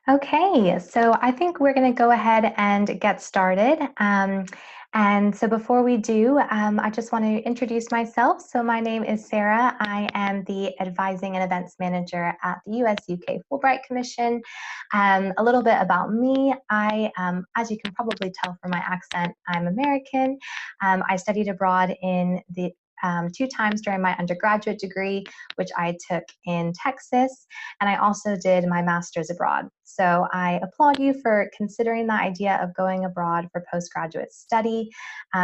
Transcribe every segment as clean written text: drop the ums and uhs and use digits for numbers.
Okay, so I think we're going to go ahead and get started. And so before we do, I just want to introduce myself. So my name is Sarah. I am the Advising and Events Manager at the US-UK Fulbright Commission. A little bit about me. As you can probably tell from my accent, I'm American. I studied abroad in the 2 times during my undergraduate degree, which I took in Texas, and I also did my master's abroad. So I applaud you for considering the idea of going abroad for postgraduate study.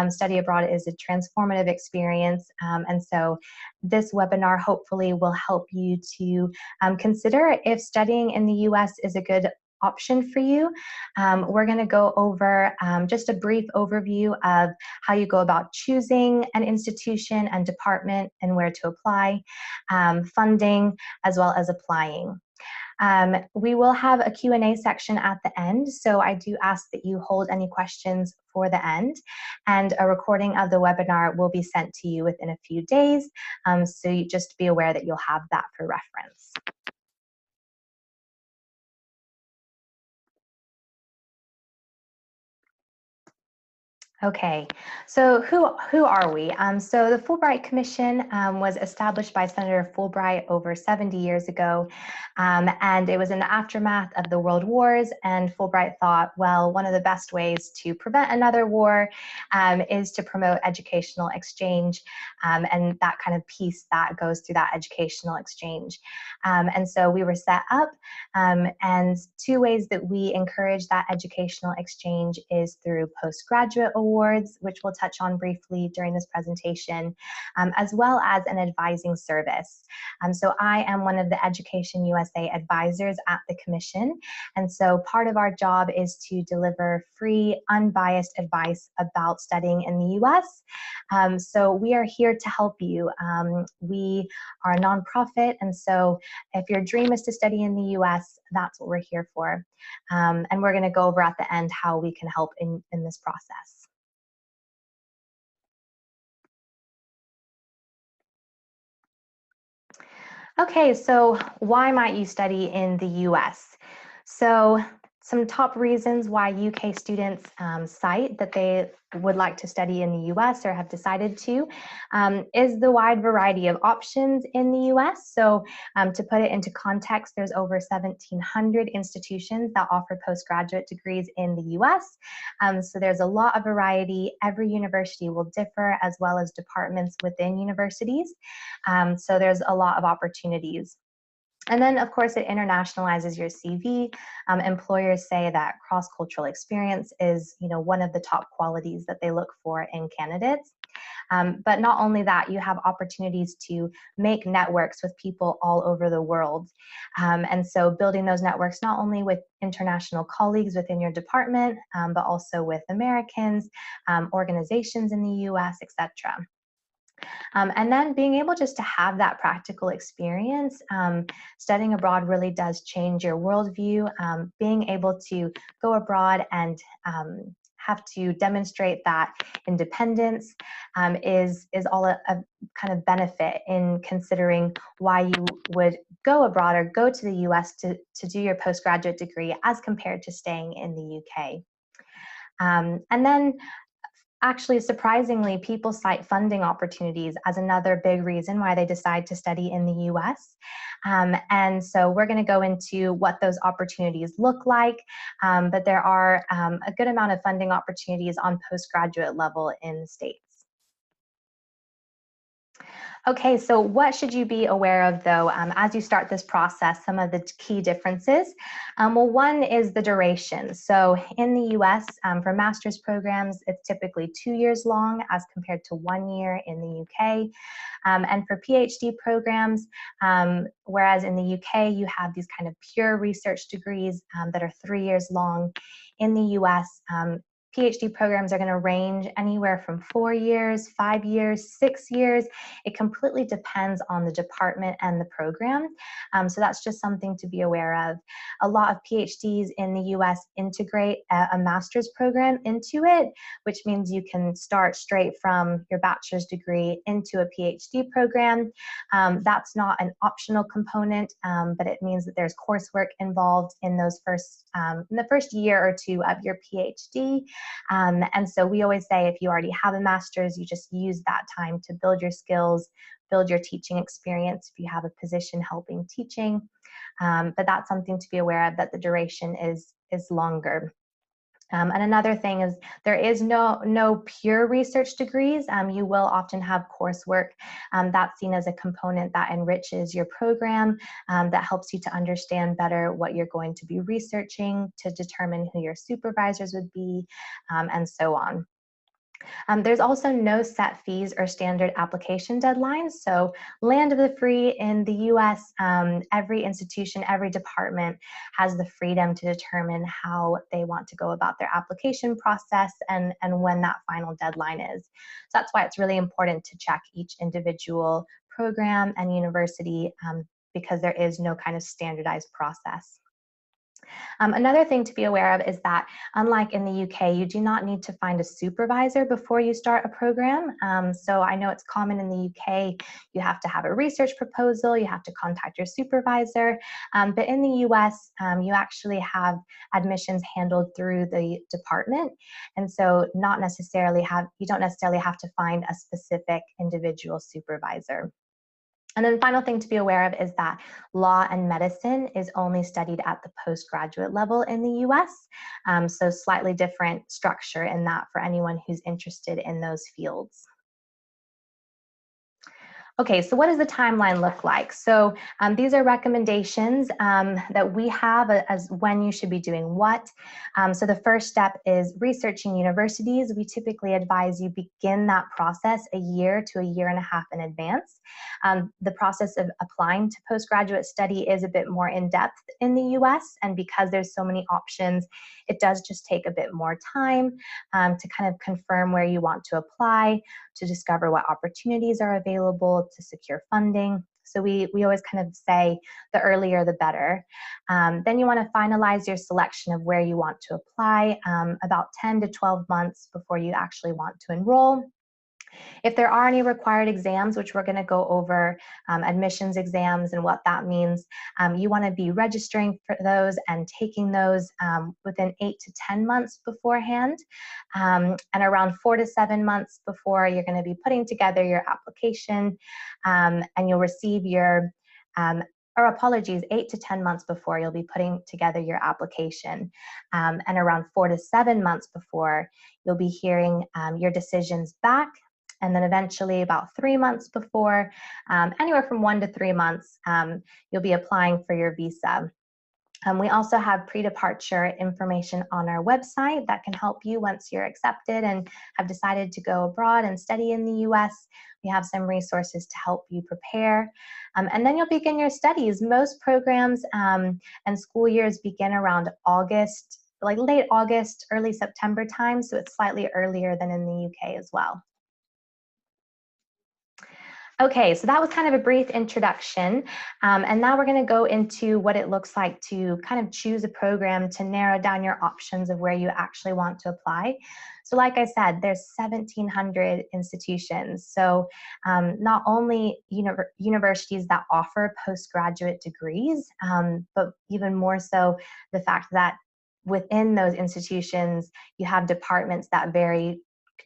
Study abroad is a transformative experience, and so this webinar hopefully will help you to consider if studying in the US is a good option for you. We're going to go over just a brief overview of how you go about choosing an institution and department and where to apply, funding, as well as applying. We will have a Q&A section at the end, so I do ask that you hold any questions for the end, and a recording of the webinar will be sent to you within a few days, so you just be aware that you'll have that for reference. Okay, so who are we? So the Fulbright Commission was established by Senator Fulbright over 70 years ago, and it was in the aftermath of the World Wars, and Fulbright thought, well, one of the best ways to prevent another war is to promote educational exchange, and that kind of piece that goes through that educational exchange. And so we were set up, and 2 ways that we encourage that educational exchange is through postgraduate awards, which we'll touch on briefly during this presentation, as well as an advising service. So I am one of the EducationUSA advisors at the Commission, and so part of our job is to deliver free, unbiased advice about studying in the US. So we are here to help you. We are a nonprofit, and so if your dream is to study in the US, that's what we're here for. And we're going to go over at the end how we can help in this process. Okay, so why might you study in the US? So some top reasons why UK students cite that they would like to study in the US or have decided to is the wide variety of options in the US. So to put it into context, there's over 1,700 institutions that offer postgraduate degrees in the US. So there's a lot of variety. Every university will differ, as well as departments within universities. So there's a lot of opportunities. And then, of course, it internationalizes your CV. Employers say that cross-cultural experience is, one of the top qualities that they look for in candidates. But not only that, you have opportunities to make networks with people all over the world. And so building those networks not only with international colleagues within your department, but also with Americans, organizations in the US, etc. And then being able just to have that practical experience, studying abroad really does change your worldview. Being able to go abroad and have to demonstrate that independence is all a kind of benefit in considering why you would go abroad or go to the US to do your postgraduate degree as compared to staying in the UK. And then actually, surprisingly, people cite funding opportunities as another big reason why they decide to study in the US. And so we're going to go into what those opportunities look like, but there are a good amount of funding opportunities on postgraduate level in the States. Okay, so what should you be aware of, though, as you start this process, some of the key differences? Well, one is the duration. So in the US, for master's programs, it's typically 2 years long as compared to 1 year in the UK. And for PhD programs, whereas in the UK, you have these kind of pure research degrees that are 3 years long. In the US, PhD programs are going to range anywhere from 4 years, 5 years, 6 years. It completely depends on the department and the program. So that's just something to be aware of. A lot of PhDs in the US integrate a master's program into it, which means you can start straight from your bachelor's degree into a PhD program. That's not an optional component, but it means that there's coursework involved in those in the first year or two of your PhD. And so we always say if you already have a master's, you just use that time to build your skills, build your teaching experience if you have a position helping teaching. But that's something to be aware of, that the duration is longer. And another thing is there is no pure research degrees. You will often have coursework that's seen as a component that enriches your program, that helps you to understand better what you're going to be researching, to determine who your supervisors would be, and so on. There's also no set fees or standard application deadlines. So land of the free in the US, every institution, every department has the freedom to determine how they want to go about their application process and when that final deadline is. So that's why it's really important to check each individual program and university, because there is no kind of standardized process. Another thing to be aware of is that, unlike in the UK, you do not need to find a supervisor before you start a program. So I know it's common in the UK, you have to have a research proposal, you have to contact your supervisor, but in the US, you actually have admissions handled through the department, and so you don't necessarily have to find a specific individual supervisor. And then final thing to be aware of is that law and medicine is only studied at the postgraduate level in the US. So slightly different structure in that for anyone who's interested in those fields. Okay, so what does the timeline look like? So these are recommendations that we have as when you should be doing what. So the first step is researching universities. We typically advise you begin that process a year to a year and a half in advance. The process of applying to postgraduate study is a bit more in-depth in the US, and because there's so many options, it does just take a bit more time to kind of confirm where you want to apply, to discover what opportunities are available, to secure funding. So we always kind of say the earlier the better. Then you want to finalize your selection of where you want to apply about 10 to 12 months before you actually want to enroll. If there are any required exams, which we're going to go over, admissions exams and what that means, you want to be registering for those and taking those within 8 to 10 months beforehand, and around 4 to 7 months before you're going to be putting together your application, and you'll receive your 8 to 10 months before you'll be putting together your application, and around 4 to 7 months before you'll be hearing your decisions back. And then eventually about 3 months before, anywhere from 1 to 3 months, you'll be applying for your visa. We also have pre-departure information on our website that can help you once you're accepted and have decided to go abroad and study in the US. We have some resources to help you prepare. And then you'll begin your studies. Most programs and school years begin around August, like late August, early September time, so it's slightly earlier than in the UK as well. Okay, so that was kind of a brief introduction, and now we're going to go into what it looks like to kind of choose a program to narrow down your options of where you actually want to apply. So like I said, there's 1,700 institutions, so not only universities that offer postgraduate degrees, but even more so the fact that within those institutions, you have departments that vary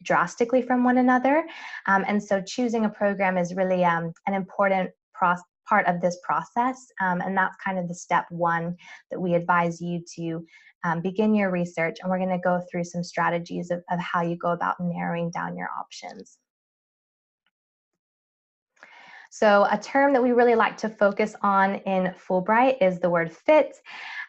drastically from one another. And so choosing a program is really an important part of this process. And that's kind of the step one that we advise you to begin your research. And we're going to go through some strategies of how you go about narrowing down your options. So a term that we really like to focus on in Fulbright is the word fit.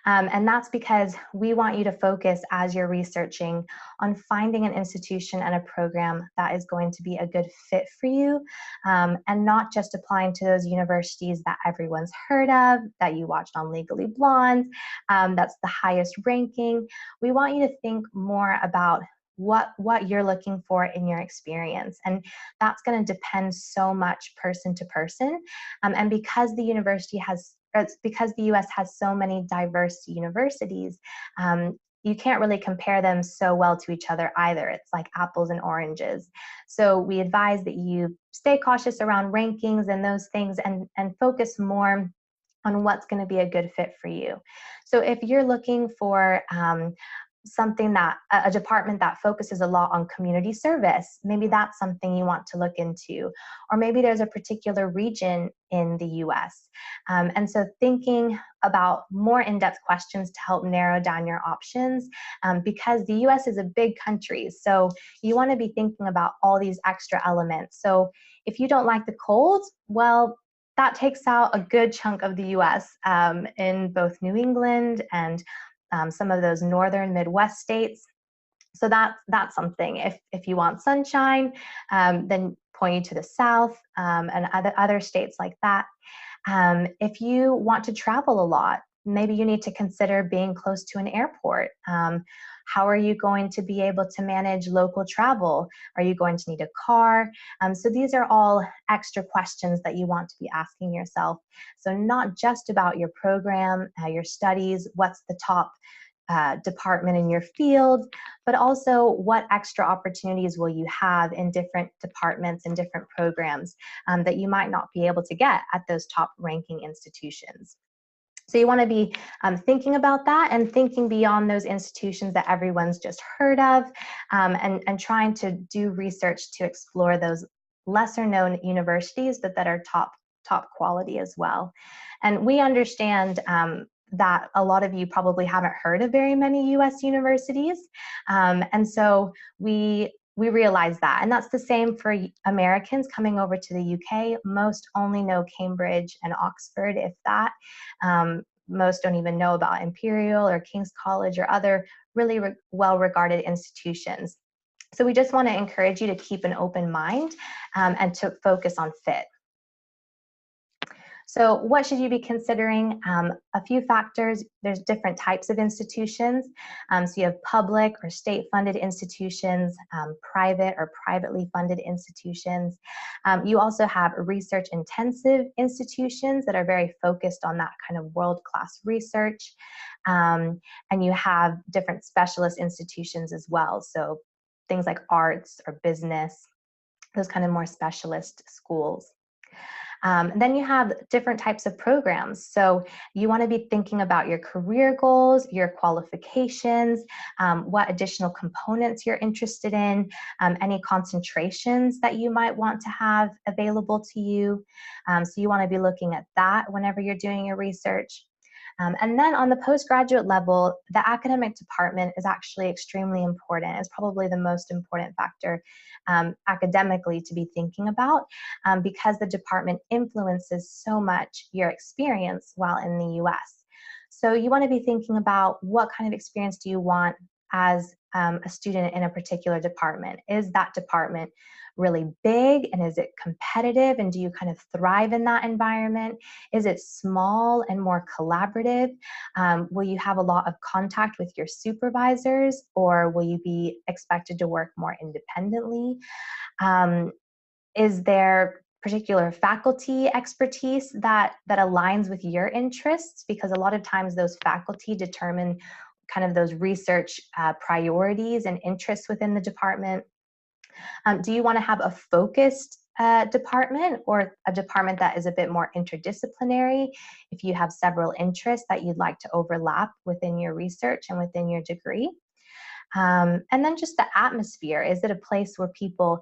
And that's because we want you to focus as you're researching on finding an institution and a program that is going to be a good fit for you, and not just applying to those universities that everyone's heard of, that you watched on Legally Blonde, that's the highest ranking. We want you to think more about what you're looking for in your experience. And that's going to depend so much person to person. And because because the US has so many diverse universities, you can't really compare them so well to each other either. It's like apples and oranges. So we advise that you stay cautious around rankings and those things, and focus more on what's going to be a good fit for you. So if you're looking for something that a department that focuses a lot on community service, maybe that's something you want to look into. Or maybe there's a particular region in the US. And so thinking about more in-depth questions to help narrow down your options, because the US is a big country. So you want to be thinking about all these extra elements. So if you don't like the cold, well, that takes out a good chunk of the US, in both New England and some of those northern Midwest states. So that's something. If you want sunshine, then point you to the South, and other states like that. If you want to travel a lot, maybe you need to consider being close to an airport. How are you going to be able to manage local travel? Are you going to need a car? So these are all extra questions that you want to be asking yourself. So not just about your program, your studies, what's the top department in your field, but also what extra opportunities will you have in different departments and different programs that you might not be able to get at those top ranking institutions. So you want to be thinking about that and thinking beyond those institutions that everyone's just heard of, and trying to do research to explore those lesser known universities that are top quality as well. And we understand that a lot of you probably haven't heard of very many US universities. And so we realize that. And that's the same for Americans coming over to the UK. Most only know Cambridge and Oxford, if that. Most don't even know about Imperial or King's College or other really well-regarded institutions. So we just want to encourage you to keep an open mind, and to focus on fit. So what should you be considering? A few factors. There's different types of institutions. So you have public or state-funded institutions, private or privately funded institutions. You also have research-intensive institutions that are very focused on that kind of world-class research. And you have different specialist institutions as well. So things like arts or business, those kind of more specialist schools. Then you have different types of programs. So you want to be thinking about your career goals, your qualifications, what additional components you're interested in, any concentrations that you might want to have available to you. So you want to be looking at that whenever you're doing your research. And then on the postgraduate level, the academic department is actually extremely important. It's probably the most important factor academically to be thinking about, because the department influences so much your experience while in the US. So you want to be thinking about what kind of experience do you want as a student in a particular department. Is that department really big, and is it competitive, and do you kind of thrive in that environment? Is it small and more collaborative? Will you have a lot of contact with your supervisors, or will you be expected to work more independently? Is there particular faculty expertise that aligns with your interests? Because a lot of times those faculty determine kind of those research priorities and interests within the department. Do you want to have a focused department, or a department that is a bit more interdisciplinary if you have several interests that you'd like to overlap within your research and within your degree? And then just the atmosphere. Is it a place where people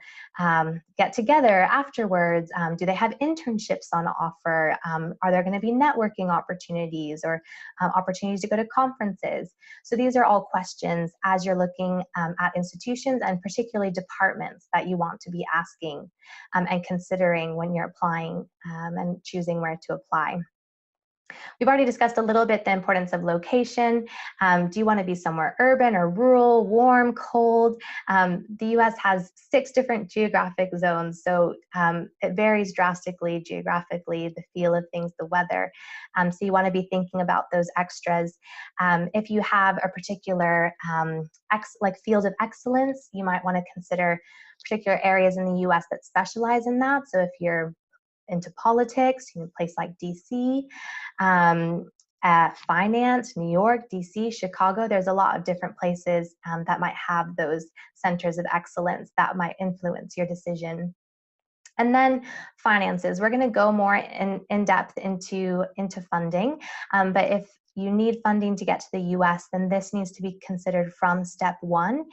get together afterwards? Do they have internships on offer? Are there going to be networking opportunities, or opportunities to go to conferences? So these are all questions as you're looking at institutions, and particularly departments, that you want to be asking and considering when you're applying and choosing where to apply. we've already discussed a little bit the importance of location. Do you want to be somewhere urban or rural, warm, cold? The US has 6 different geographic zones, so it varies drastically geographically, the feel of things, the weather. So you want to be thinking about those extras. If you have a particular field of excellence, you might want to consider particular areas in the US that specialize in that. So if you're into politics, a place like DC, finance, New York, DC, Chicago, there's a lot of different places that might have those centers of excellence that might influence your decision. And then finances, we're going to go more in depth into funding, but if you need funding to get to the US, then this needs to be considered from step 1.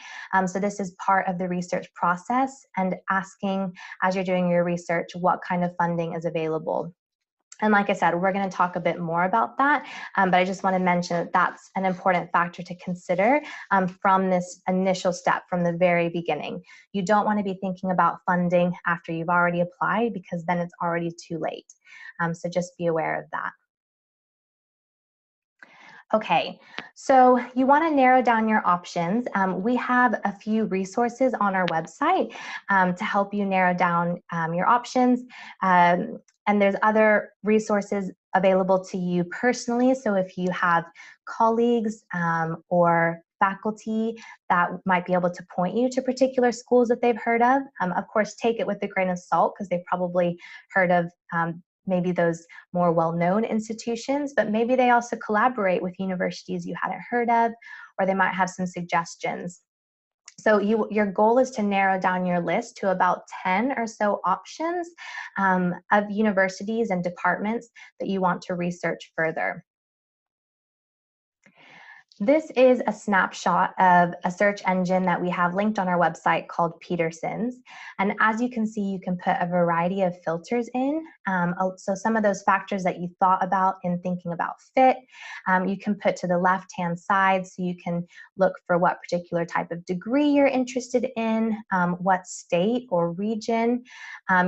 So this is part of the research process, and asking as you're doing your research what kind of funding is available. And like I said, we're going to talk a bit more about that, but I just want to mention that that's an important factor to consider from this initial step, from the very beginning. You don't want to be thinking about funding after you've already applied, because then it's already too late. So just be aware of that. Okay, so you want to narrow down your options. We have a few resources on our website to help you narrow down your options. And there's other resources available to you personally. So if you have colleagues or faculty that might be able to point you to particular schools that they've heard of course, take it with a grain of salt, because they've probably heard of maybe those more well-known institutions, but maybe they also collaborate with universities you hadn't heard of, or they might have some suggestions. So your goal is to narrow down your list to about 10 or so options of universities and departments that you want to research further. This is a snapshot of a search engine that we have linked on our website called Peterson's. And as you can see, you can put a variety of filters in. So some of those factors that you thought about in thinking about fit, you can put to the left-hand side, so you can look for what particular type of degree you're interested in, what state or region,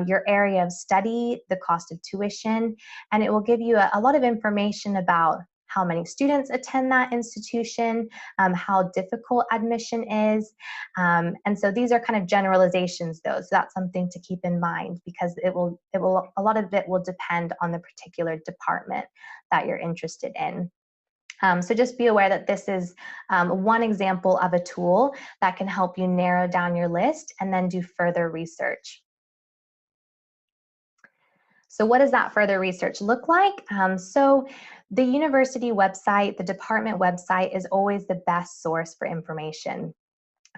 your area of study, the cost of tuition, and it will give you a lot of information about how many students attend that institution, how difficult admission is. And so these are kind of generalizations though, so that's something to keep in mind, because a lot of it will depend on the particular department that you're interested in. So just be aware that this is one example of a tool that can help you narrow down your list and then do further research. So what does that further research look like? So the university website, the department website, is always the best source for information.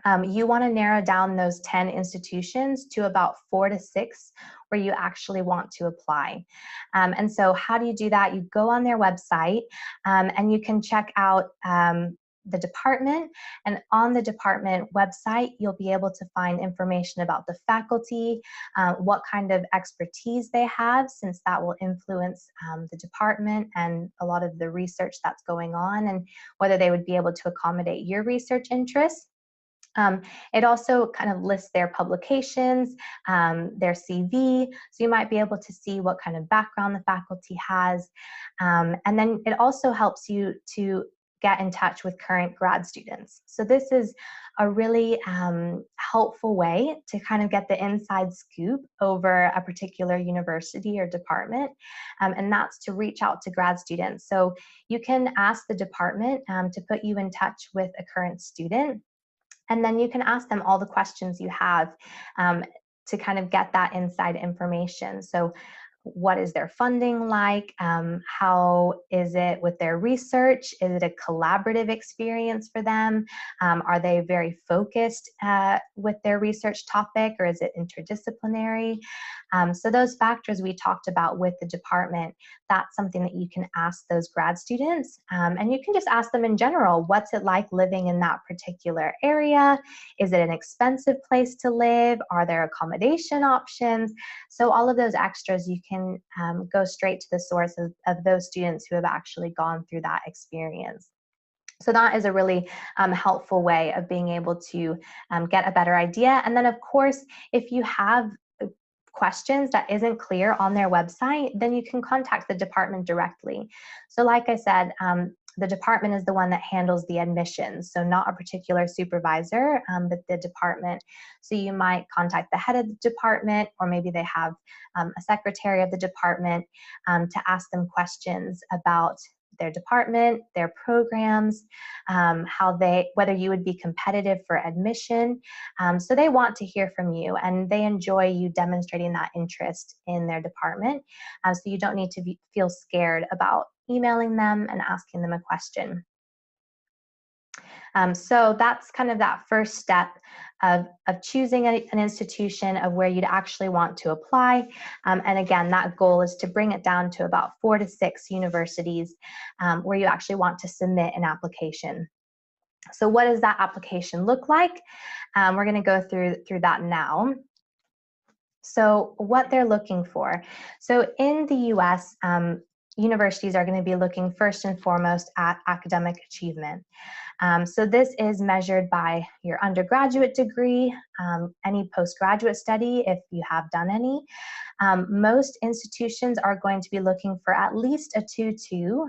You want to narrow down those 10 institutions to about 4 to 6 where you actually want to apply. And so how do you do that? You go on their website and you can check out the department, and on the department website you'll be able to find information about the faculty, what kind of expertise they have, since that will influence the department and a lot of the research that's going on, and whether they would be able to accommodate your research interests. It also kind of lists their publications, their CV, so you might be able to see what kind of background the faculty has. And then it also helps you to get in touch with current grad students. So this is a really helpful way to kind of get the inside scoop over a particular university or department, and that's to reach out to grad students. So you can ask the department to put you in touch with a current student, and then you can ask them all the questions you have to kind of get that inside information. So what is their funding like? How is it with their research? Is it a collaborative experience for them? Are they very focused with their research topic, or is it interdisciplinary? So those factors we talked about with the department, that's something that you can ask those grad students. And you can just ask them in general, what's it like living in that particular area? Is it an expensive place to live? Are there accommodation options? So all of those extras, you can go straight to the source of those students who have actually gone through that experience. So that is a really helpful way of being able to get a better idea. And then of course, if you have questions that isn't clear on their website, then you can contact the department directly. So like I said, the department is the one that handles the admissions, so not a particular supervisor, but the department. So you might contact the head of the department, or maybe they have a secretary of the department to ask them questions about their department, their programs, whether you would be competitive for admission. So they want to hear from you, and they enjoy you demonstrating that interest in their department. So you don't need to feel scared about emailing them and asking them a question. So that's kind of that first step of choosing an institution of where you'd actually want to apply. And again, that goal is to bring it down to about 4 to 6 universities where you actually want to submit an application. So what does that application look like? We're going to go through that now. So what they're looking for. So in the US, universities are going to be looking first and foremost at academic achievement. So this is measured by your undergraduate degree, any postgraduate study if you have done any. Most institutions are going to be looking for at least a 2.2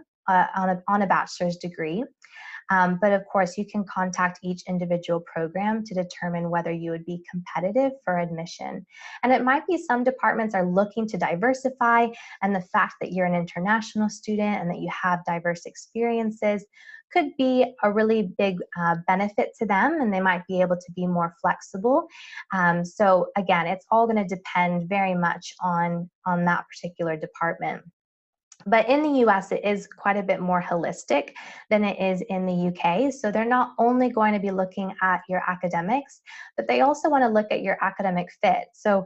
on a bachelor's degree. But of course, you can contact each individual program to determine whether you would be competitive for admission. And it might be some departments are looking to diversify, and the fact that you're an international student and that you have diverse experiences could be a really big benefit to them, and they might be able to be more flexible. So again, it's all going to depend very much on that particular department. But in the US, it is quite a bit more holistic than it is in the UK. So they're not only going to be looking at your academics, but they also want to look at your academic fit. So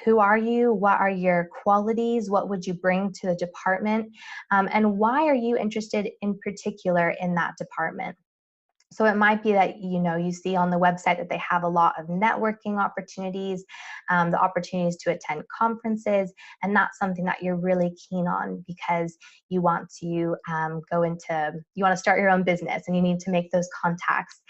who are you? What are your qualities? What would you bring to the department? And why are you interested in particular in that department? So it might be that, you see on the website that they have a lot of networking opportunities, the opportunities to attend conferences, and that's something that you're really keen on because you want to you want to start your own business and you need to make those contacts.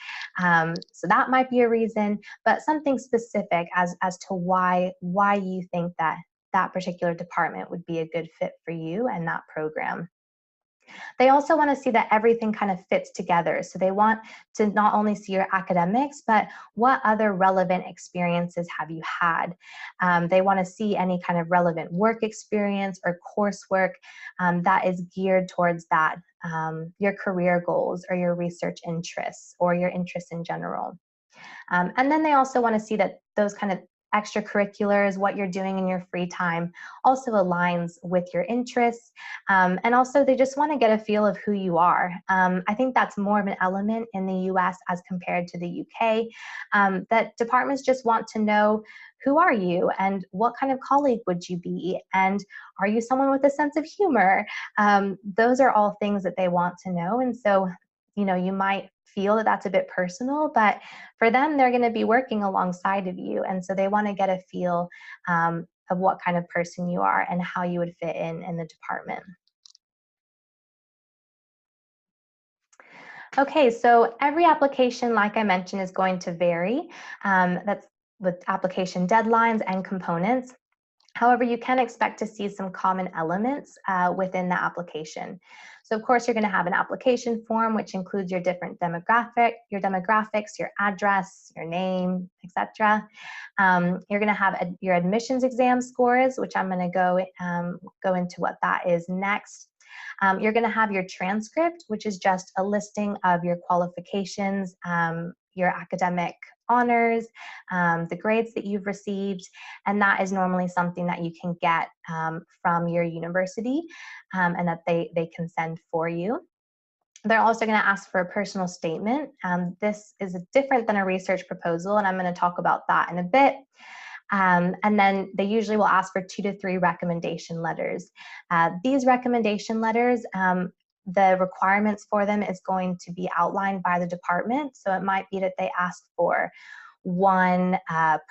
So that might be a reason, but something specific as to why you think that particular department would be a good fit for you and that program. They also want to see that everything kind of fits together. So they want to not only see your academics, but what other relevant experiences have you had? They want to see any kind of relevant work experience or coursework that is geared towards that, your career goals or your research interests or your interests in general. And then they also want to see that those kind of extracurriculars, what you're doing in your free time, also aligns with your interests. And also they just want to get a feel of who you are. I think that's more of an element in the US as compared to the UK, that departments just want to know, who are you and what kind of colleague would you be? And are you someone with a sense of humor? Those are all things that they want to know. And so, you might feel that that's a bit personal, but for them, they're going to be working alongside of you. And so they want to get a feel of what kind of person you are and how you would fit in the department. Okay, so every application, like I mentioned, is going to vary. That's with application deadlines and components. However, you can expect to see some common elements within the application. So of course, you're going to have an application form, which includes your different demographics, your address, your name, etc. You're going to have your admissions exam scores, which I'm going to go into what that is next. You're going to have your transcript, which is just a listing of your qualifications, your academic honors, the grades that you've received, and that is normally something that you can get from your university and that they can send for you. They're also going to ask for a personal statement. This is different than a research proposal, and I'm going to talk about that in a bit. And then they usually will ask for 2 to 3 recommendation letters. These recommendation letters, the requirements for them is going to be outlined by the department. So it might be that they ask for 1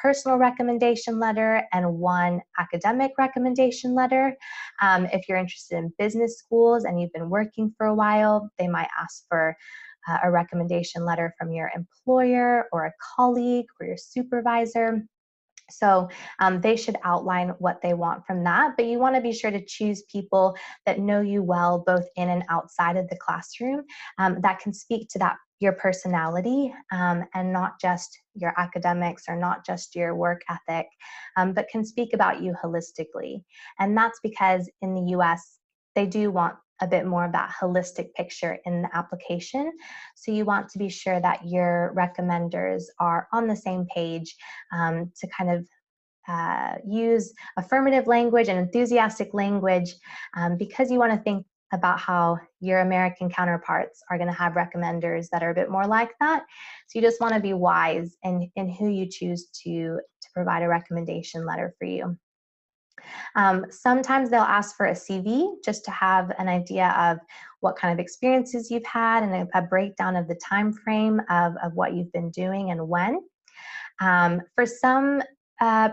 personal recommendation letter and 1 academic recommendation letter. If you're interested in business schools and you've been working for a while, they might ask for a recommendation letter from your employer or a colleague or your supervisor. So they should outline what they want from that, but you want to be sure to choose people that know you well, both in and outside of the classroom, that can speak to that your personality and not just your academics or not just your work ethic, but can speak about you holistically. And that's because in the US, they do want a bit more of that holistic picture in the application. So you want to be sure that your recommenders are on the same page to kind of use affirmative language and enthusiastic language because you want to think about how your American counterparts are going to have recommenders that are a bit more like that. So you just want to be wise in who you choose to provide a recommendation letter for you. Sometimes they'll ask for a CV just to have an idea of what kind of experiences you've had and a breakdown of the time frame of what you've been doing and when. For some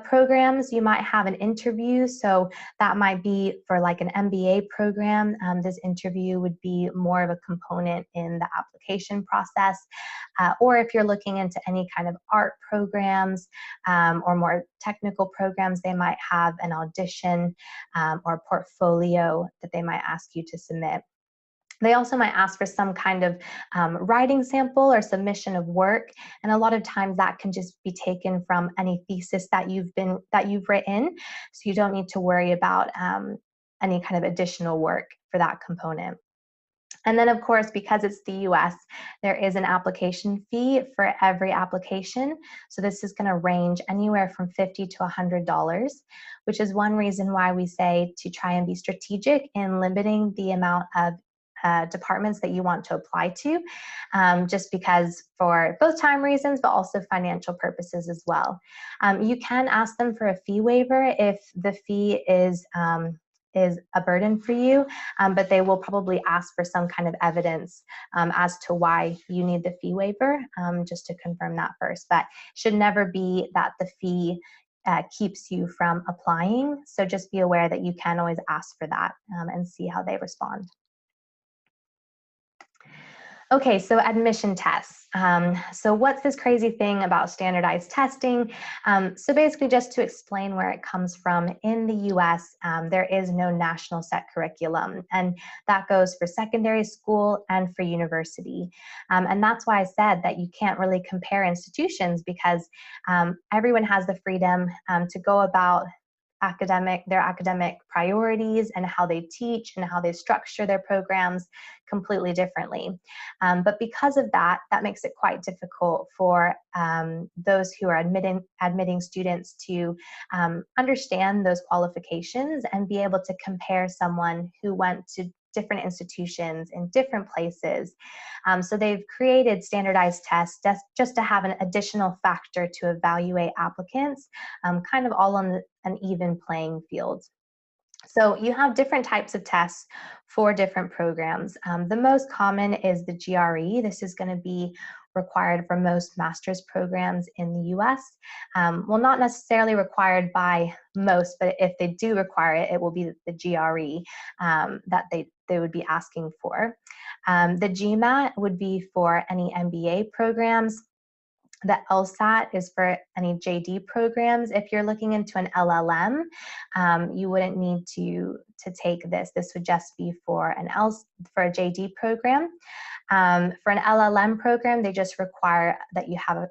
programs, you might have an interview, so that might be for like an MBA program. This interview would be more of a component in the application process. Or if you're looking into any kind of art programs or more technical programs, they might have an audition or a portfolio that they might ask you to submit. They also might ask for some kind of writing sample or submission of work, and a lot of times that can just be taken from any thesis that you've written, so you don't need to worry about any kind of additional work for that component. And then, of course, because it's the US, there is an application fee for every application. So this is going to range anywhere from $50 to $100, which is one reason why we say to try and be strategic in limiting the amount of departments that you want to apply to, just because for both time reasons, but also financial purposes as well. You can ask them for a fee waiver if the fee is a burden for you, but they will probably ask for some kind of evidence as to why you need the fee waiver, just to confirm that first. But should never be that the fee keeps you from applying. So just be aware that you can always ask for that and see how they respond. Okay, so admission tests. So what's this crazy thing about standardized testing? So basically, just to explain where it comes from, in the US, there is no national set curriculum, and that goes for secondary school and for university. And that's why I said that you can't really compare institutions, because everyone has the freedom to go about their academic priorities and how they teach and how they structure their programs completely differently. But because of that, that makes it quite difficult for those who are admitting students to understand those qualifications and be able to compare someone who went to different institutions in different places. So they've created standardized tests just to have an additional factor to evaluate applicants, kind of all on an even playing field. So you have different types of tests for different programs. The most common is the GRE. This is going to be required for most master's programs in the US. Well, not necessarily required by most, but if they do require it, it will be the GRE that they would be asking for. The GMAT would be for any MBA programs. The LSAT is for any JD programs. If you're looking into an LLM, you wouldn't need to take this. This would just be for a JD program. For an LLM program, they just require that you have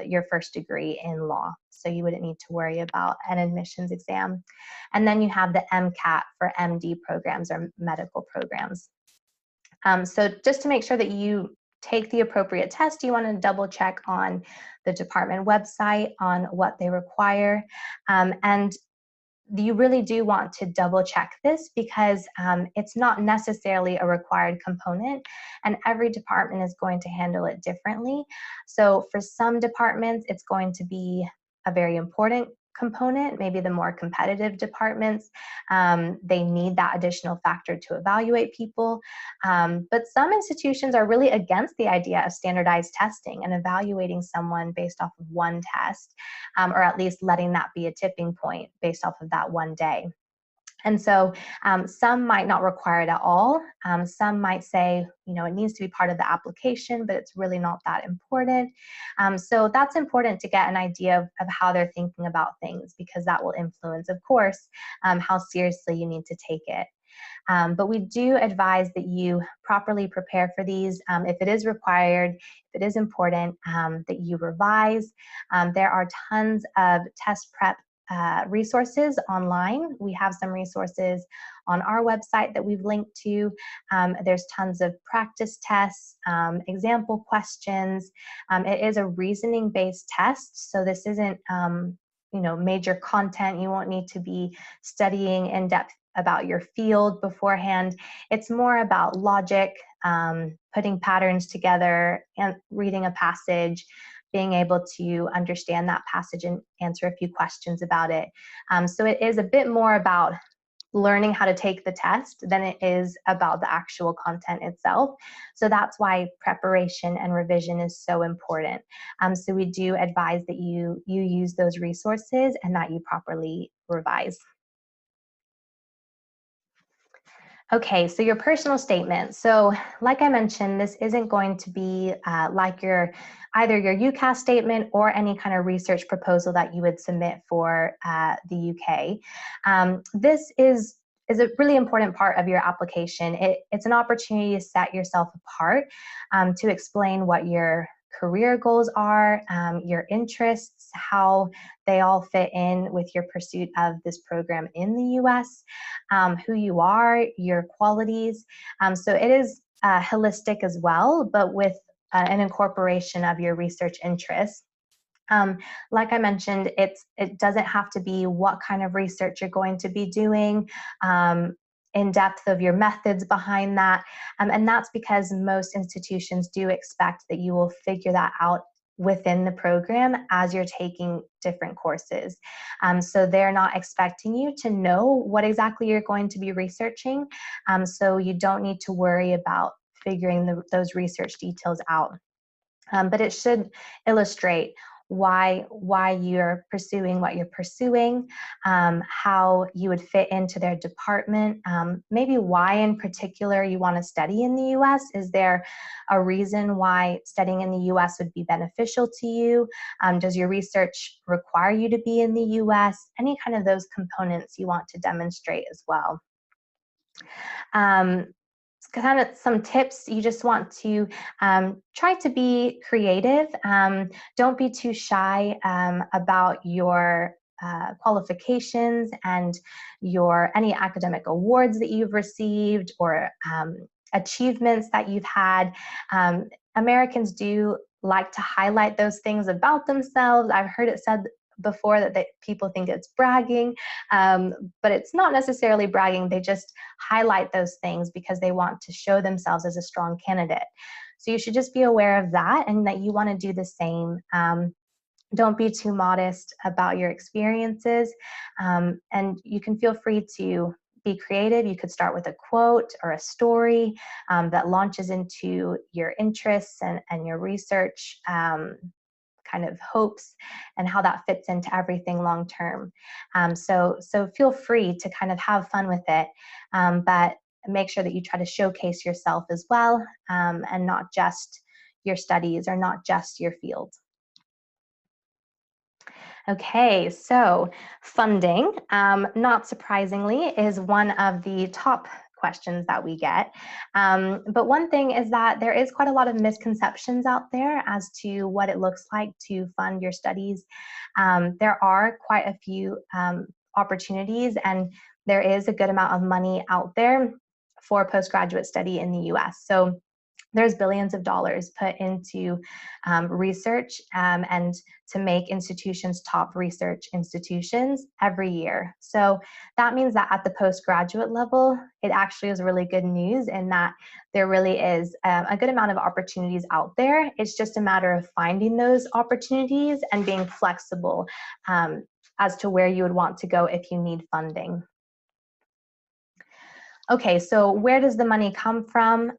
your first degree in law. So you wouldn't need to worry about an admissions exam. And then you have the MCAT for MD programs or medical programs. So just to make sure that you take the appropriate test, you want to double check on the department website on what they require. And you really do want to double check this, because it's not necessarily a required component, and every department is going to handle it differently. So for some departments, it's going to be a very important component. Maybe the more competitive departments, they need that additional factor to evaluate people. But some institutions are really against the idea of standardized testing and evaluating someone based off of one test, or at least letting that be a tipping point based off of that one day. And so some might not require it at all. Some might say, it needs to be part of the application, but it's really not that important. So that's important to get an idea of how they're thinking about things, because that will influence, of course, how seriously you need to take it. But we do advise that you properly prepare for these. If it is required, if it is important, that you revise. There are tons of test prep resources online. We have some resources on our website that we've linked to. There's tons of practice tests, example questions. It is a reasoning-based test, so this isn't major content. You won't need to be studying in depth about your field beforehand. It's more about logic, putting patterns together, and reading a passage, being able to understand that passage and answer a few questions about it. So it is a bit more about learning how to take the test than it is about the actual content itself. So that's why preparation and revision is so important. So we do advise that you use those resources and that you properly revise. Okay, so your personal statement. So like I mentioned, this isn't going to be like either your UCAS statement or any kind of research proposal that you would submit for the UK. This is a really important part of your application. It's an opportunity to set yourself apart, to explain what your career goals are, your interests, how they all fit in with your pursuit of this program in the US, who you are, your qualities. So it is holistic as well, but with an incorporation of your research interests. Like I mentioned, it doesn't have to be what kind of research you're going to be doing, in depth of your methods behind that. And that's because most institutions do expect that you will figure that out within the program as you're taking different courses. So they're not expecting you to know what exactly you're going to be researching. So you don't need to worry about figuring those research details out. But it should illustrate why you're pursuing what you're pursuing, how you would fit into their department, maybe why in particular you want to study in the US. Is there a reason why studying in the US would be beneficial to you? Does your research require you to be in the US? Any kind of those components you want to demonstrate as well. Kind of some tips. You just want to try to be creative. Don't be too shy about your qualifications and any academic awards that you've received or achievements that you've had. Americans do like to highlight those things about themselves. I've heard it said before that people think it's bragging, but it's not necessarily bragging. They just highlight those things because they want to show themselves as a strong candidate. So you should just be aware of that and that you want to do the same. Don't be too modest about your experiences, and you can feel free to be creative. You could start with a quote or a story that launches into your interests and your research kind of hopes and how that fits into everything long term. So feel free to kind of have fun with it, but make sure that you try to showcase yourself as well, and not just your studies or not just your field. Okay, so funding, not surprisingly, is one of the top questions that we get. But one thing is that there is quite a lot of misconceptions out there as to what it looks like to fund your studies. There are quite a few opportunities, and there is a good amount of money out there for postgraduate study in the US. So there's billions of dollars put into research and to make institutions top research institutions every year. So that means that at the postgraduate level, it actually is really good news in that there really is a good amount of opportunities out there. It's just a matter of finding those opportunities and being flexible as to where you would want to go if you need funding. Okay, so where does the money come from?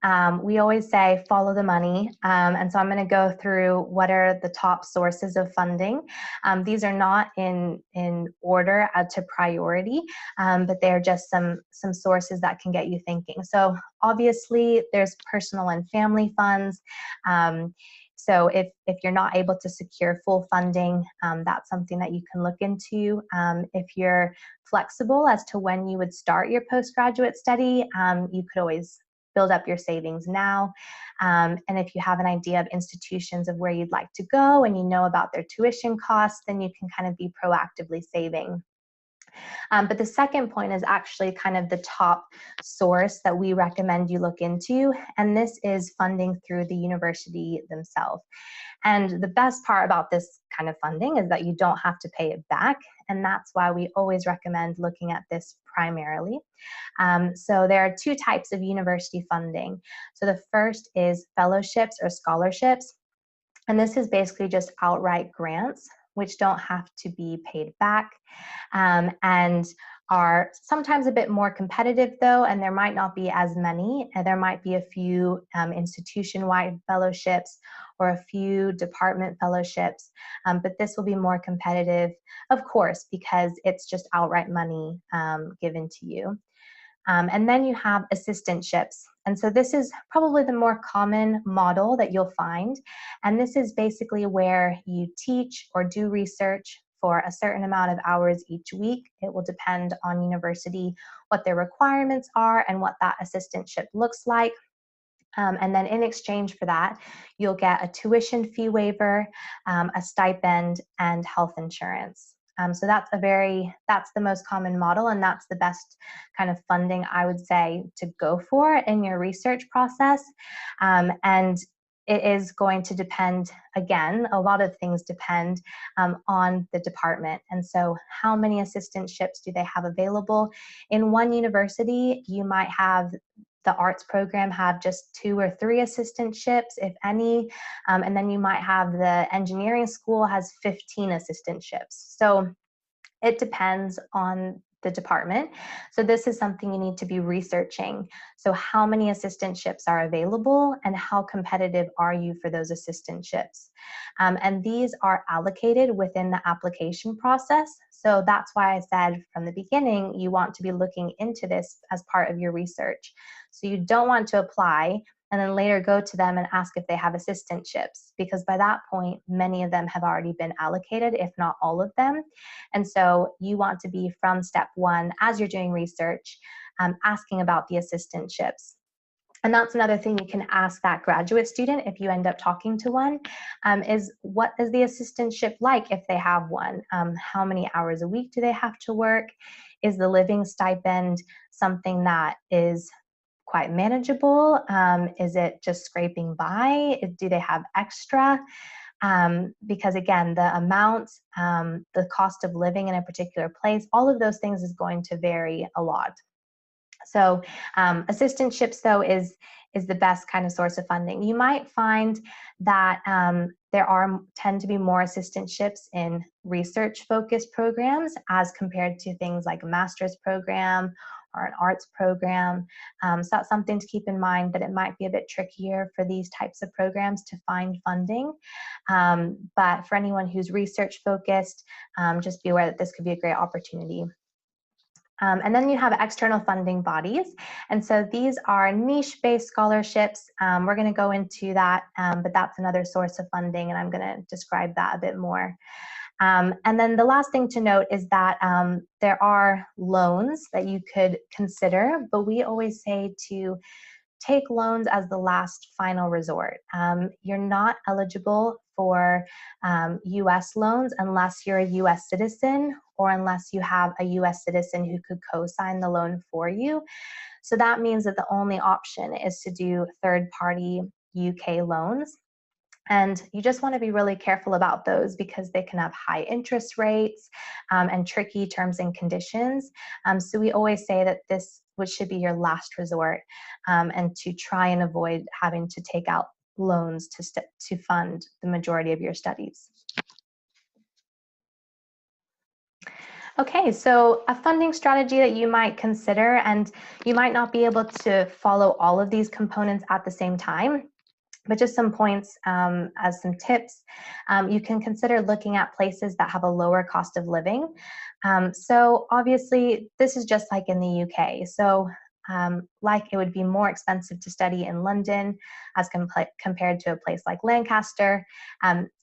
We always say follow the money. And so I'm going to go through what are the top sources of funding. These are not in order to priority, but they're just some sources that can get you thinking. So obviously there's personal and family funds. So if you're not able to secure full funding, that's something that you can look into. If you're flexible as to when you would start your postgraduate study, you could always build up your savings now. And if you have an idea of institutions of where you'd like to go and you know about their tuition costs, then you can kind of be proactively saving. But the second point is actually kind of the top source that we recommend you look into, and this is funding through the university themselves. And the best part about this kind of funding is that you don't have to pay it back, and that's why we always recommend looking at this primarily. So there are two types of university funding. So the first is fellowships or scholarships, and this is basically just outright grants, which don't have to be paid back, and are sometimes a bit more competitive though, and there might not be as many. There might be a few institution-wide fellowships or a few department fellowships, but this will be more competitive, of course, because it's just outright money given to you. And then you have assistantships. And so this is probably the more common model that you'll find. And this is basically where you teach or do research for a certain amount of hours each week. It will depend on university, what their requirements are and what that assistantship looks like. And then in exchange for that, you'll get a tuition fee waiver, a stipend, and health insurance. So that's the most common model, and that's the best kind of funding I would say to go for in your research process. And it is going to depend, again, a lot of things depend on the department. And so how many assistantships do they have available? In one university, you might have the arts program have just 2 or 3 assistantships, if any, and then you might have the engineering school has 15 assistantships. So it depends on the department. So this is something you need to be researching. So how many assistantships are available and how competitive are you for those assistantships? And these are allocated within the application process. So that's why I said from the beginning, you want to be looking into this as part of your research. So you don't want to apply and then later go to them and ask if they have assistantships, because by that point, many of them have already been allocated, if not all of them. And so you want to be from step one, as you're doing research, asking about the assistantships. And that's another thing you can ask that graduate student if you end up talking to one, is what is the assistantship like if they have one? How many hours a week do they have to work? Is the living stipend something that is quite manageable? Is it just scraping by? Do they have extra? Because again, the amount, the cost of living in a particular place, all of those things is going to vary a lot. So assistantships though is the best kind of source of funding. You might find that there tend to be more assistantships in research focused programs as compared to things like a master's program or an arts program. So that's something to keep in mind, that it might be a bit trickier for these types of programs to find funding. But for anyone who's research focused, just be aware that this could be a great opportunity. And then you have external funding bodies. And so these are niche-based scholarships. We're going to go into that, but that's another source of funding, and I'm going to describe that a bit more. And then the last thing to note is that there are loans that you could consider, but we always say to take loans as the last final resort. You're not eligible for US loans unless you're a US citizen or unless you have a US citizen who could co-sign the loan for you. So that means that the only option is to do third-party UK loans. And you just want to be really careful about those because they can have high interest rates and tricky terms and conditions. So we always say that this should be your last resort, and to try and avoid having to take out loans to fund the majority of your studies. Okay, so a funding strategy that you might consider, and you might not be able to follow all of these components at the same time, but just some points as some tips. You can consider looking at places that have a lower cost of living. So obviously, this is just like in the UK. So like it would be more expensive to study in London as compared to a place like Lancaster.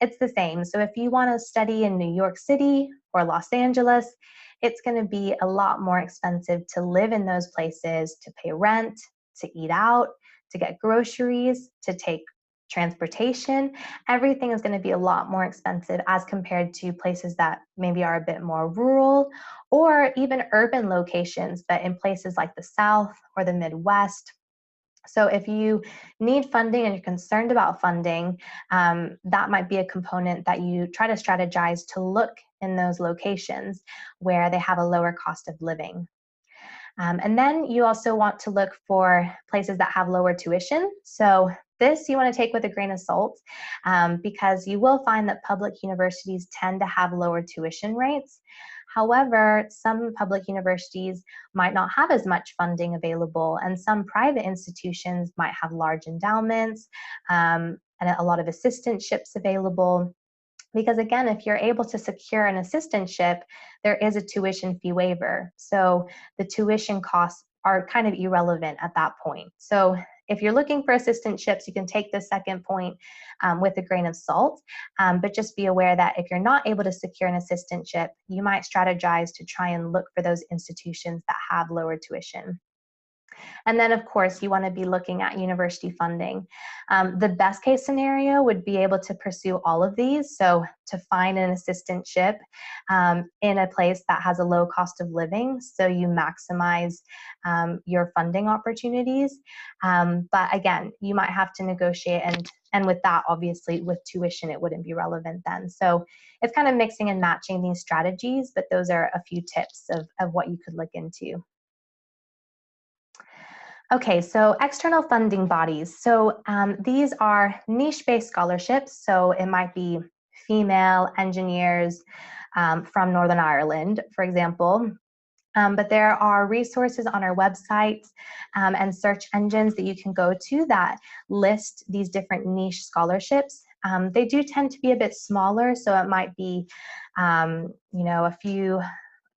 It's the same. So if you want to study in New York City or Los Angeles, it's going to be a lot more expensive to live in those places, to pay rent, to eat out, to get groceries, to take transportation. Everything is going to be a lot more expensive as compared to places that maybe are a bit more rural or even urban locations, but in places like the South or the Midwest. So if you need funding and you're concerned about funding, that might be a component that you try to strategize to look in those locations where they have a lower cost of living. And then you also want to look for places that have lower tuition. So this you want to take with a grain of salt because you will find that public universities tend to have lower tuition rates. However, some public universities might not have as much funding available, and some private institutions might have large endowments and a lot of assistantships available. Because again, if you're able to secure an assistantship, there is a tuition fee waiver. So the tuition costs are kind of irrelevant at that point. So if you're looking for assistantships, you can take the second point with a grain of salt, but just be aware that if you're not able to secure an assistantship, you might strategize to try and look for those institutions that have lower tuition. And then, of course, you want to be looking at university funding. The best case scenario would be able to pursue all of these. So to find an assistantship in a place that has a low cost of living, so you maximize your funding opportunities. But again, you might have to negotiate, and with that, obviously, with tuition, it wouldn't be relevant then. So it's kind of mixing and matching these strategies, but those are a few tips of what you could look into. Okay, so external funding bodies. So these are niche-based scholarships. So it might be female engineers from Northern Ireland, for example. But there are resources on our website and search engines that you can go to that list these different niche scholarships. They do tend to be a bit smaller, so it might be, a few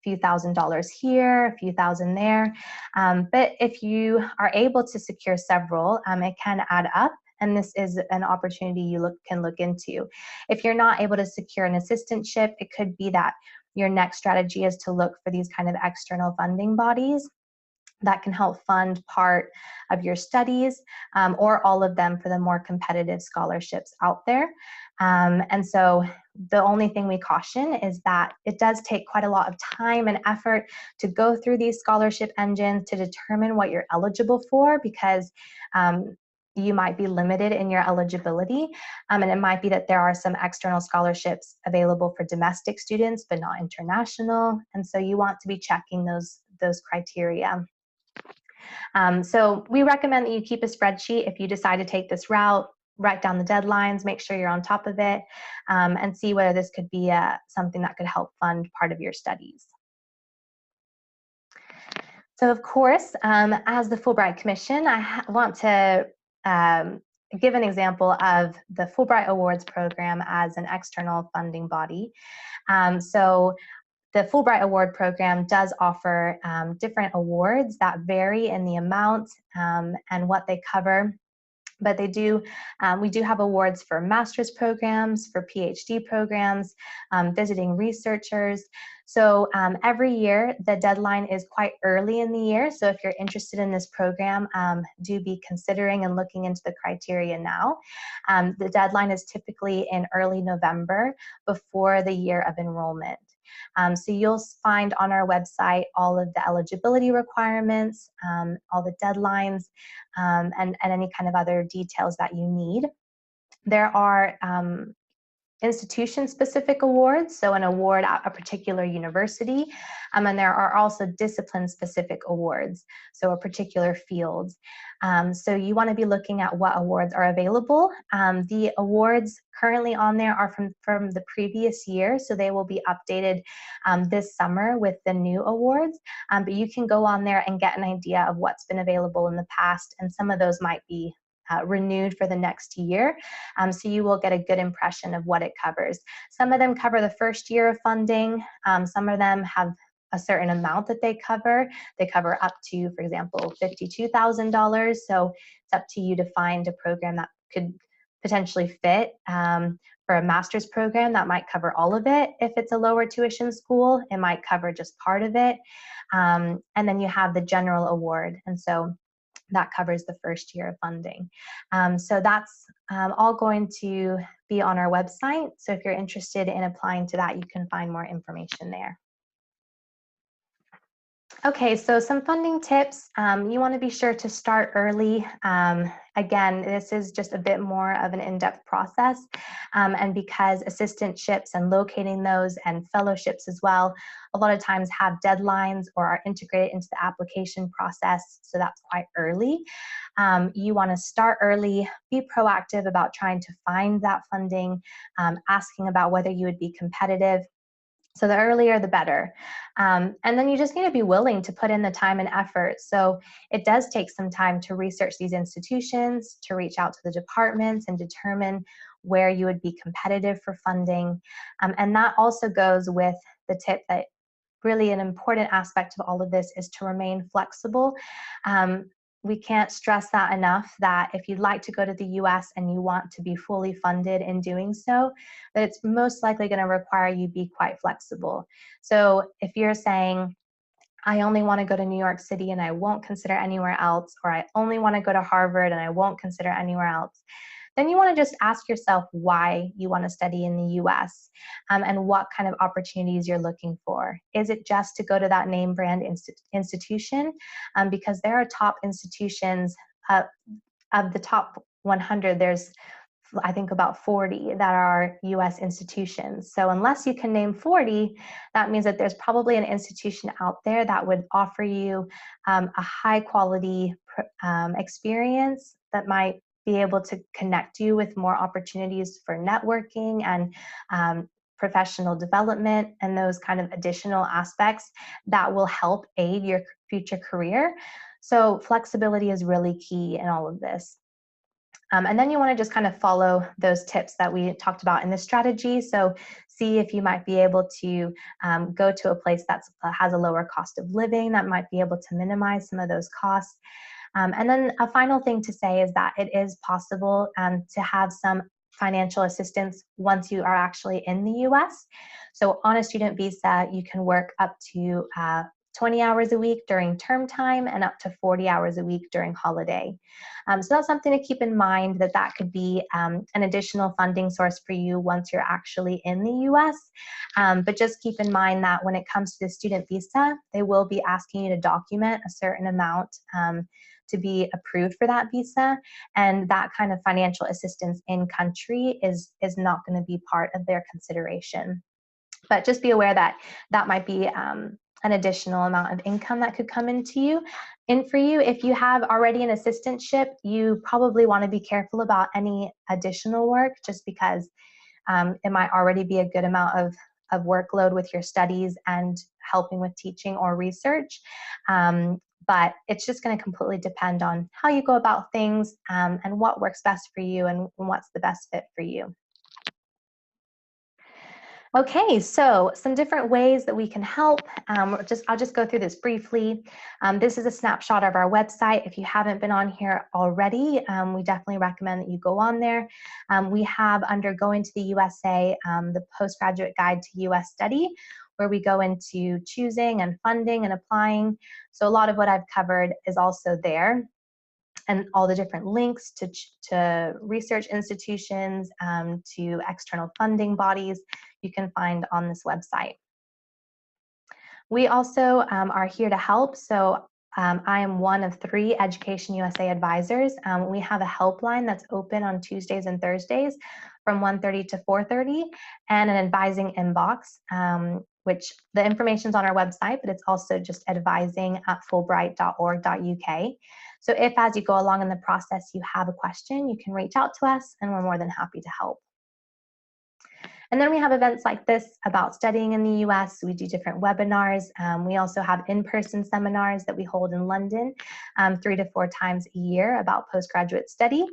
$1,000 here, a few thousand there. But if you are able to secure several, it can add up. And this is an opportunity you can look into. If you're not able to secure an assistantship, it could be that your next strategy is to look for these kind of external funding bodies that can help fund part of your studies or all of them for the more competitive scholarships out there. And so the only thing we caution is that it does take quite a lot of time and effort to go through these scholarship engines to determine what you're eligible for, because you might be limited in your eligibility. And it might be that there are some external scholarships available for domestic students, but not international. And so you want to be checking those criteria. So we recommend that you keep a spreadsheet if you decide to take this route. Write down the deadlines, make sure you're on top of it, and see whether this could be something that could help fund part of your studies. So of course, as the Fulbright Commission, I want to give an example of the Fulbright Awards program as an external funding body. So the Fulbright Award program does offer different awards that vary in the amount and what they cover. But we do have awards for master's programs, for PhD programs, visiting researchers. So every year, the deadline is quite early in the year. So if you're interested in this program, do be considering and looking into the criteria now. The deadline is typically in early November before the year of enrollment. So you'll find on our website all of the eligibility requirements, all the deadlines, and any kind of other details that you need. There are institution-specific awards, so an award at a particular university, and there are also discipline-specific awards, so a particular field. So you want to be looking at what awards are available. The awards currently on there are from the previous year, so they will be updated this summer with the new awards, but you can go on there and get an idea of what's been available in the past, and some of those might be renewed for the next year, so you will get a good impression of what it covers. Some of them cover the first year of funding. Some of them have a certain amount that they cover. They cover up to, for example, $52,000. So it's up to you to find a program that could potentially fit. For a master's program, that might cover all of it. If it's a lower tuition school, it might cover just part of it. And then you have the general award. And so that covers the first year of funding. So that's all going to be on our website. So if you're interested in applying to that, you can find more information there. Okay, so some funding tips. You want to be sure to start early. Again, this is just a bit more of an in-depth process, and because assistantships and locating those and fellowships as well, a lot of times have deadlines or are integrated into the application process, so that's quite early. You want to start early, be proactive about trying to find that funding, asking about whether you would be competitive. So the earlier, the better. And then you just need to be willing to put in the time and effort. So it does take some time to research these institutions, to reach out to the departments and determine where you would be competitive for funding. And that also goes with the tip that really an important aspect of all of this is to remain flexible. We can't stress that enough, that if you'd like to go to the US and you want to be fully funded in doing so, that it's most likely going to require you be quite flexible. So if you're saying, I only want to go to New York City and I won't consider anywhere else, or I only want to go to Harvard and I won't consider anywhere else, then you want to just ask yourself why you want to study in the US, and what kind of opportunities you're looking for. Is it just to go to that name brand institution? Because there are top institutions, of the top 100, there's I think about 40 that are US institutions. So unless you can name 40, that means that there's probably an institution out there that would offer you a high quality experience that might be able to connect you with more opportunities for networking and professional development and those kind of additional aspects that will help aid your future career. So flexibility is really key in all of this. And then you want to just kind of follow those tips that we talked about in this strategy. So see if you might be able to go to a place that has a lower cost of living that might be able to minimize some of those costs. And then a final thing to say is that it is possible to have some financial assistance once you are actually in the US. So on a student visa, you can work up to 20 hours a week during term time and up to 40 hours a week during holiday. So that's something to keep in mind, that could be an additional funding source for you once you're actually in the US. But just keep in mind that when it comes to the student visa, they will be asking you to document a certain amount to be approved for that visa, and that kind of financial assistance in country is not going to be part of their consideration. But just be aware that that might be an additional amount of income that could come into you. And for you, if you have already an assistantship, you probably want to be careful about any additional work, just because it might already be a good amount of workload with your studies and helping with teaching or research. But it's just going to completely depend on how you go about things, and what works best for you and what's the best fit for you. Okay, so some different ways that we can help. I'll just go through this briefly. This is a snapshot of our website. If you haven't been on here already, we definitely recommend that you go on there. We have, under Going to the USA, the Postgraduate Guide to US Study, where we go into choosing and funding and applying. So a lot of what I've covered is also there, and all the different links to research institutions, to external funding bodies, you can find on this website. We also are here to help. So I am one of 3 Education USA advisors. We have a helpline that's open on Tuesdays and Thursdays from 1:30 to 4:30, and an advising inbox, which the information's on our website, but it's also just advising@fulbright.org.uk. So if as you go along in the process you have a question, you can reach out to us and we're more than happy to help. And then we have events like this about studying in the US. We do different webinars. We also have in-person seminars that we hold in London 3 to 4 times a year about postgraduate study.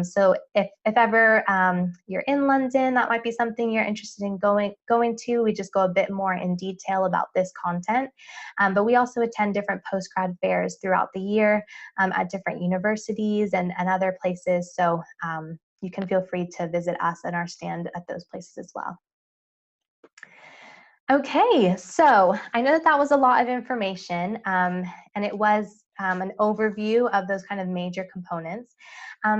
So if ever you're in London, that might be something you're interested in going to. We just go a bit more in detail about this content. But we also attend different postgrad fairs throughout the year at different universities and other places. So you can feel free to visit us and our stand at those places as well. Okay, so I know that was a lot of information, and it was an overview of those kind of major components.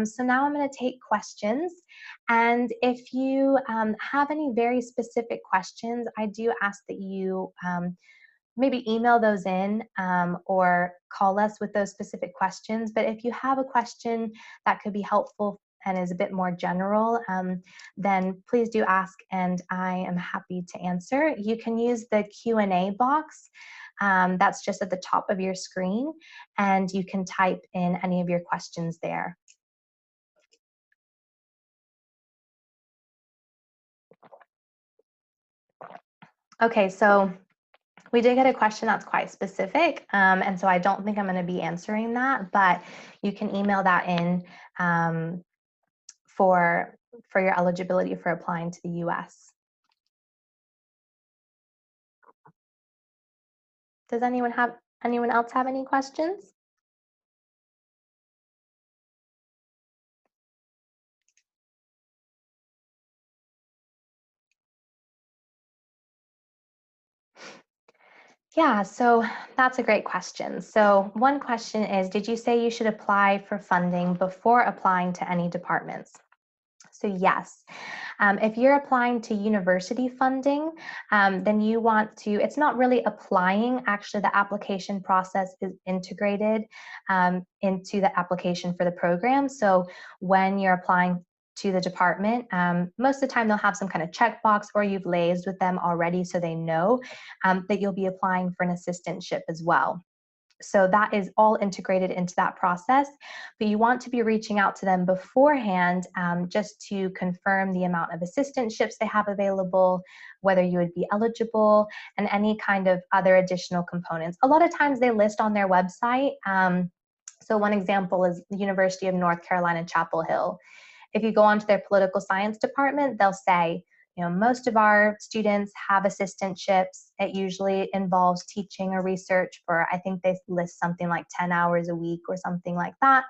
So now I'm going to take questions, and if you have any very specific questions, I do ask that you maybe email those in or call us with those specific questions. But if you have a question that could be helpful and is a bit more general, then please do ask and I am happy to answer. You can use the Q&A box that's just at the top of your screen, and you can type in any of your questions there. Okay, so we did get a question that's quite specific, and so I don't think I'm going to be answering that, but you can email that in for your eligibility for applying to the US. Does anyone else have any questions? Yeah, so that's a great question. So one question is, did you say you should apply for funding before applying to any departments? So yes, if you're applying to university funding, then you want to, it's not really applying, actually the application process is integrated into the application for the program. So when you're applying to the department, most of the time they'll have some kind of checkbox or you've liaised with them already so they know that you'll be applying for an assistantship as well. So that is all integrated into that process, but you want to be reaching out to them beforehand just to confirm the amount of assistantships they have available, whether you would be eligible, and any kind of other additional components. A lot of times they list on their website. So one example is the University of North Carolina, Chapel Hill. If you go onto their political science department, they'll say, you know, most of our students have assistantships. It usually involves teaching or research for, I think they list something like 10 hours a week or something like that.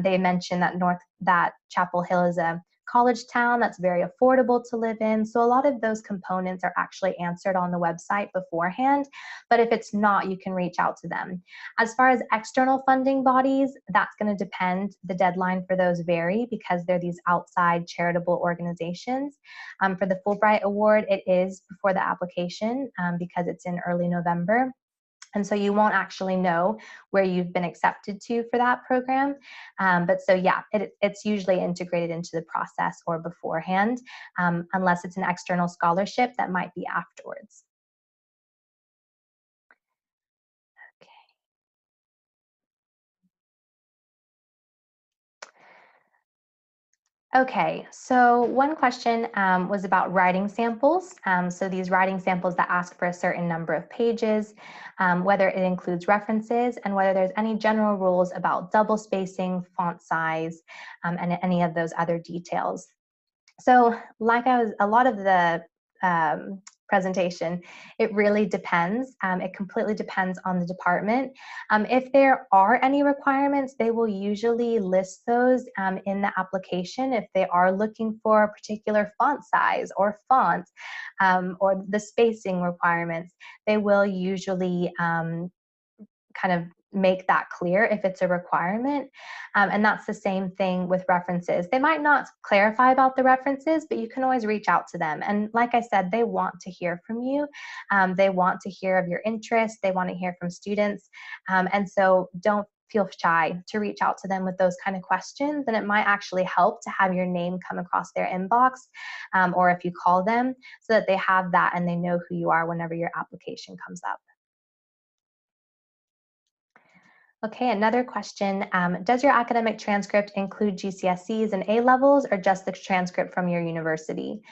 They mentioned that Chapel Hill is a college town that's very affordable to live in. So a lot of those components are actually answered on the website beforehand. But if it's not, you can reach out to them. As far as external funding bodies, that's going to depend. The deadline for those vary because they're these outside charitable organizations. For the Fulbright Award, it is before the application because it's in early November. And so you won't actually know where you've been accepted to for that program. But so yeah, it's usually integrated into the process or beforehand, unless it's an external scholarship that might be afterwards. Okay, so one question was about writing samples. So these writing samples that ask for a certain number of pages, whether it includes references, and whether there's any general rules about double spacing, font size, and any of those other details. So like a lot of the presentation, it really depends. It completely depends on the department. If there are any requirements, they will usually list those in the application if they are looking for a particular font size or font or the spacing requirements. They will usually kind of make that clear if it's a requirement. And that's the same thing with references. They might not clarify about the references, but you can always reach out to them. And like I said, they want to hear from you. They want to hear of your interest. They want to hear from students. And so don't feel shy to reach out to them with those kind of questions. And it might actually help to have your name come across their inbox, or if you call them, so that they have that and they know who you are whenever your application comes up. Okay, another question. Does your academic transcript include GCSEs and A-levels, or just the transcript from your university?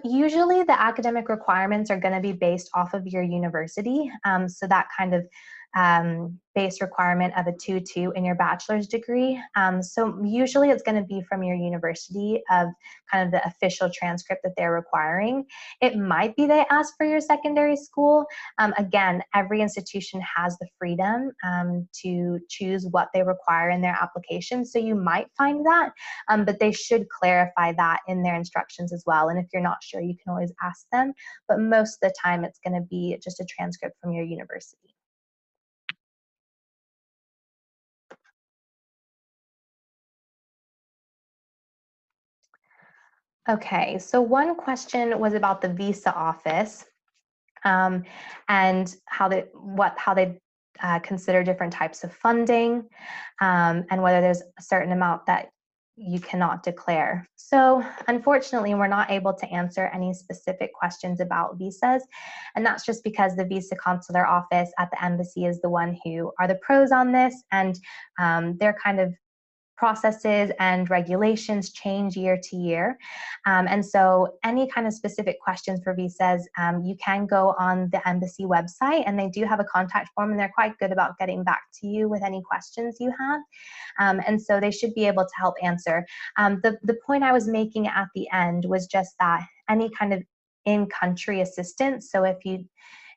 Usually the academic requirements are going to be based off of your university. So that kind of base requirement of a 2.2 in your bachelor's degree. So usually it's going to be from your university of kind of the official transcript that they're requiring. It might be they ask for your secondary school. Again, every institution has the freedom to choose what they require in their application. So you might find that, but they should clarify that in their instructions as well. And if you're not sure, you can always ask them. But most of the time, it's going to be just a transcript from your university. Okay, so one question was about the visa office, and how they consider different types of funding, and whether there's a certain amount that you cannot declare. So unfortunately, we're not able to answer any specific questions about visas, and that's just because the visa consular office at the embassy is the one who are the pros on this, and they're kind of processes and regulations change year to year. And so any kind of specific questions for visas, you can go on the embassy website, and they do have a contact form, and they're quite good about getting back to you with any questions you have. And so they should be able to help answer. The point I was making at the end was just that any kind of in-country assistance, so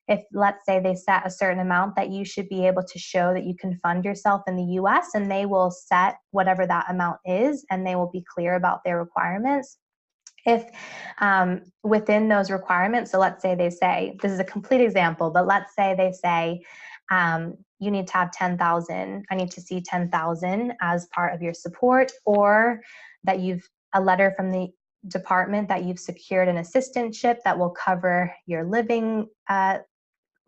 if let's say they set a certain amount that you should be able to show that you can fund yourself in the US, and they will set whatever that amount is, and they will be clear about their requirements. If within those requirements, so let's say they say, this is a complete example, but let's say they say, you need to have 10,000, I need to see 10,000 as part of your support, or that you've a letter from the department that you've secured an assistantship that will cover your living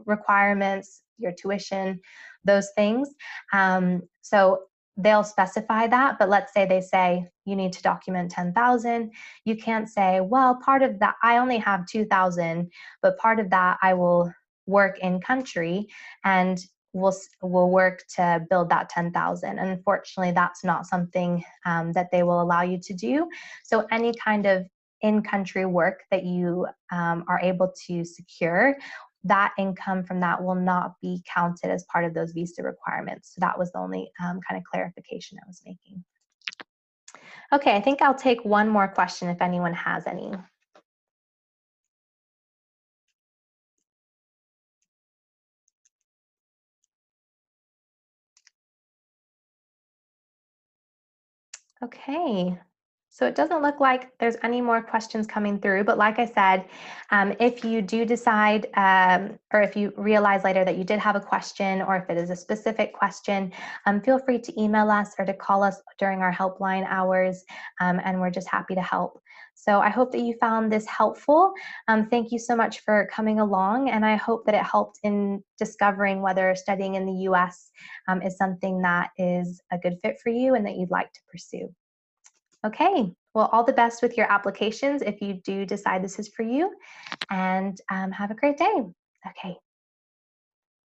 requirements, your tuition, those things. So they'll specify that, but let's say they say you need to document 10,000. You can't say, well, part of that, I only have 2,000, but part of that I will work in country, and we'll work to build that 10,000. And unfortunately, that's not something that they will allow you to do. So any kind of in-country work that you are able to secure, that income from that will not be counted as part of those visa requirements. So that was the only kind of clarification I was making. Okay, I think I'll take one more question if anyone has any. Okay. So it doesn't look like there's any more questions coming through, but like I said, if you do decide, or if you realize later that you did have a question, or if it is a specific question, feel free to email us or to call us during our helpline hours, and we're just happy to help. So I hope that you found this helpful. Thank you so much for coming along, and I hope that it helped in discovering whether studying in the US is something that is a good fit for you and that you'd like to pursue. Okay, well, all the best with your applications if you do decide this is for you, and have a great day. Okay.